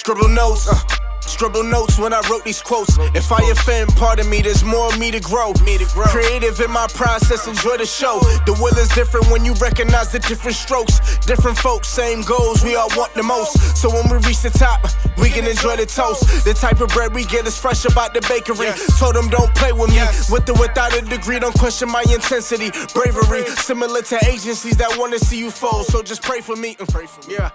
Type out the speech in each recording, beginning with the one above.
Scribble notes when I wrote these quotes. If I offend, pardon me, there's more of me to grow. Creative in my process, enjoy the show. The will is different when you recognize the different strokes. Different folks, same goals, we all want the most. So when we reach the top, we can enjoy the toast. The type of bread we get is fresh about the bakery. Told them don't play with me, with or without a degree. Don't question my intensity, bravery. Similar to agencies that want to see you fold. So just pray for me. Yeah,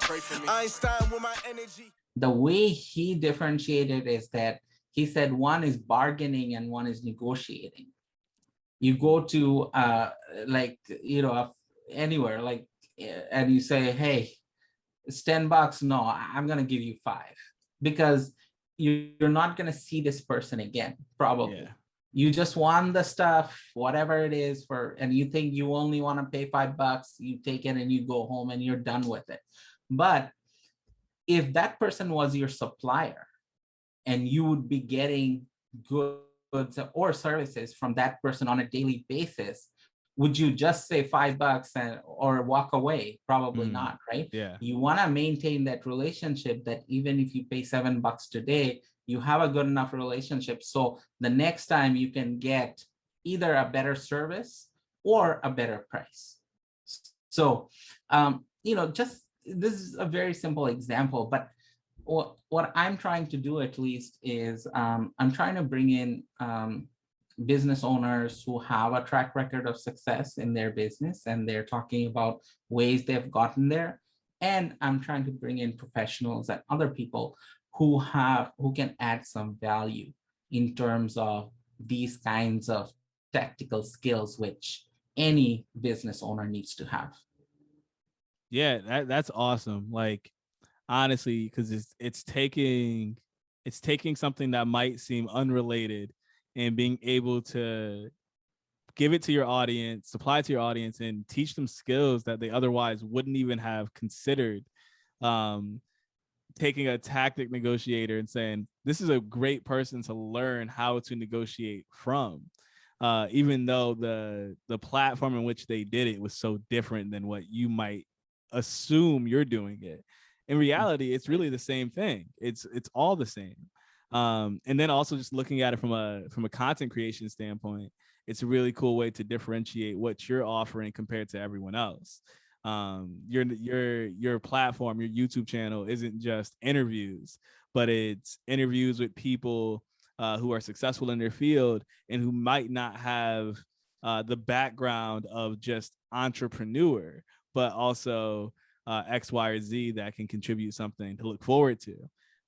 Einstein with my energy. The way he differentiated is that he said one is bargaining and one is negotiating. You go to anywhere and you say, hey, it's $10. No, I'm going to give you $5 because you're not going to see this person again, probably. Yeah. You just want the stuff, whatever it is and you think you only want to pay $5, you take it and you go home and you're done with it. But if that person was your supplier and you would be getting goods or services from that person on a daily basis, would you just say $5 or walk away? Probably not, right? Yeah. You want to maintain that relationship that even if you pay $7 today, you have a good enough relationship. So the next time you can get either a better service or a better price. So, this is a very simple example, but what I'm trying to do at least is I'm trying to bring in business owners who have a track record of success in their business and they're talking about ways they've gotten there. And I'm trying to bring in professionals and other people who can add some value in terms of these kinds of tactical skills, which any business owner needs to have. Yeah, that's awesome. Like, honestly, because it's taking something that might seem unrelated and being able to give it to your audience, supply it to your audience, and teach them skills that they otherwise wouldn't even have considered. Taking a tactic negotiator and saying, this is a great person to learn how to negotiate from. Even though the platform in which they did it was so different than what you might assume you're doing it. In reality, it's really the same thing. It's all the same. And then also just looking at it from a content creation standpoint, it's a really cool way to differentiate what you're offering compared to everyone else. Your platform, your YouTube channel isn't just interviews, but it's interviews with people who are successful in their field and who might not have the background of just entrepreneur, but also X, Y, or Z that can contribute something to look forward to.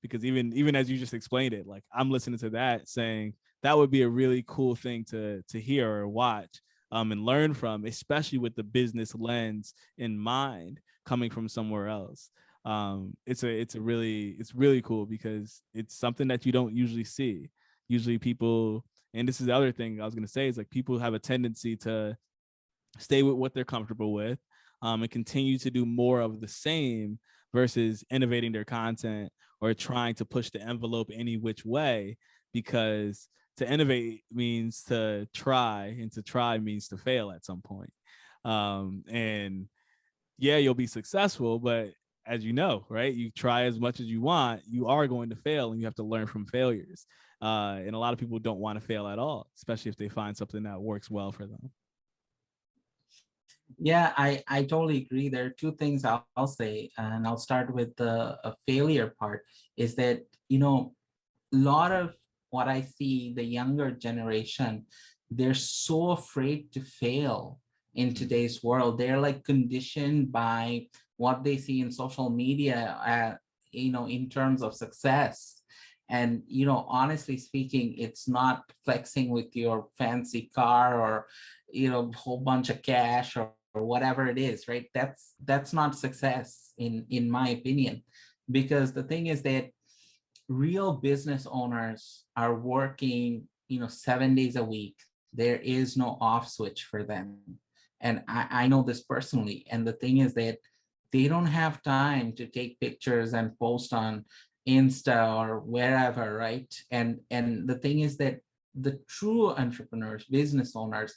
Because even as you just explained it, like I'm listening to that saying that would be a really cool thing to hear or watch and learn from, especially with the business lens in mind coming from somewhere else. It's really cool because it's something that you don't usually see. Usually people, and this is the other thing I was going to say, is like people have a tendency to stay with what they're comfortable with. And continue to do more of the same versus innovating their content or trying to push the envelope any which way, because to innovate means to try, and to try means to fail at some point. And yeah, you'll be successful, but as you know, right, you try as much as you want, you are going to fail and you have to learn from failures. And a lot of people don't want to fail at all, especially if they find something that works well for them. Yeah, I totally agree. There are two things I'll say, and I'll start with the failure part, is that, a lot of what I see, the younger generation, they're so afraid to fail in today's world. They're like conditioned by what they see in social media, in terms of success. And, honestly speaking, it's not flexing with your fancy car or, a whole bunch of cash or whatever it is, right? That's not success in my opinion, because the thing is that real business owners are working, 7 days a week. There is no off switch for them. And I know this personally. And the thing is that they don't have time to take pictures and post on Insta or wherever, right? And the thing is that the true entrepreneurs, business owners,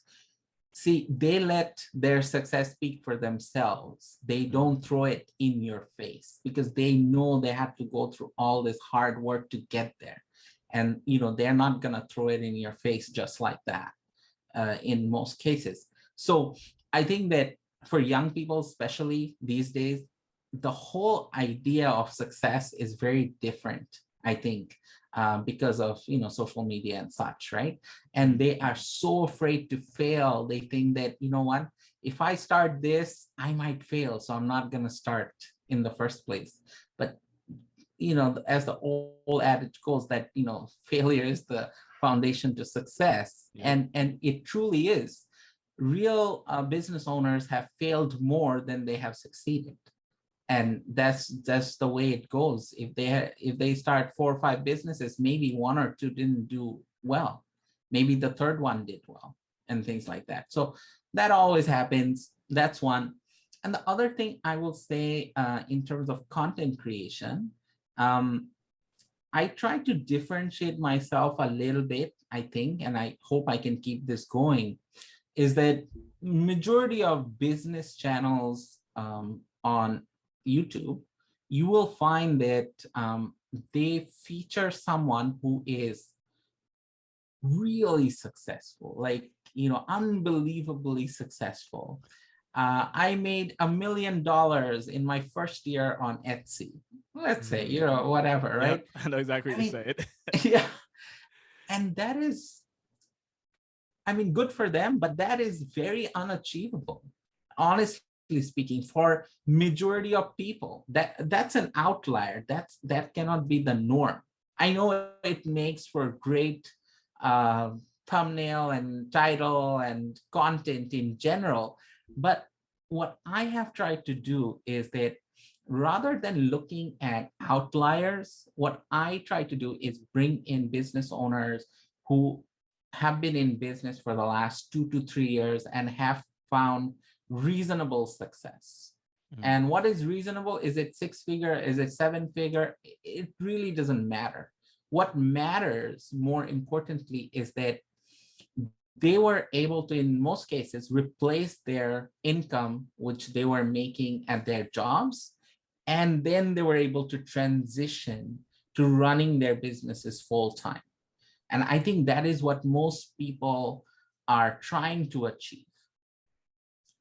See, they let their success speak for themselves. They don't throw it in your face because they know they have to go through all this hard work to get there. And, they're not going to throw it in your face just like that in most cases. So I think that for young people, especially these days, the whole idea of success is very different, I think, because of social media and such, right? And they are so afraid to fail. They think that, what, if I start this, I might fail, so I'm not going to start in the first place. But as the old adage goes, that failure is the foundation to success. Yeah. And it truly is. Real business owners have failed more than they have succeeded, and that's the way it goes. If they start 4 or 5 businesses, maybe 1 or 2 didn't do well, maybe the third one did well, and things like that. So that always happens. That's one. And the other thing I will say, in terms of content creation, I try to differentiate myself a little bit, I think, and I hope I can keep this going, is that majority of business channels on YouTube, you will find that they feature someone who is really successful, like, unbelievably successful. I made $1 million in my first year on Etsy. Let's say, whatever, right? Yep, I know exactly what you're saying. Yeah. And that is, good for them, but that is very unachievable. Honestly speaking, for majority of people, that's an outlier. That cannot be the norm. I know it makes for great thumbnail and title and content in general, but what I have tried to do is that rather than looking at outliers, what I try to do is bring in business owners who have been in business for the last 2 to 3 years and have found reasonable success. And what is reasonable? Is it 6-figure? Is it 7-figure? It really doesn't matter. What matters, more importantly, is that they were able to, in most cases, replace their income, which they were making at their jobs, and then they were able to transition to running their businesses full time. And I think that is what most people are trying to achieve.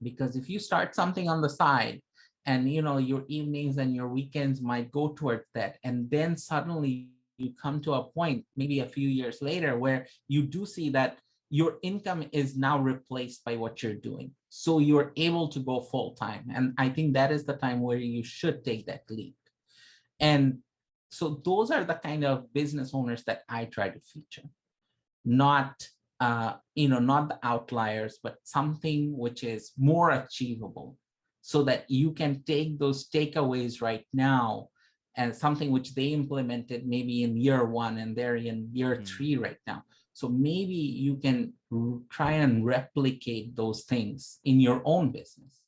Because if you start something on the side and your evenings and your weekends might go towards that, and then suddenly you come to a point, maybe a few years later, where you do see that your income is now replaced by what you're doing. So you're able to go full time. And I think that is the time where you should take that leap. And so those are the kind of business owners that I try to feature, not not the outliers, but something which is more achievable, so that you can take those takeaways right now and something which they implemented maybe in year 1 and they're in year 3 right now. So maybe you can try and replicate those things in your own business.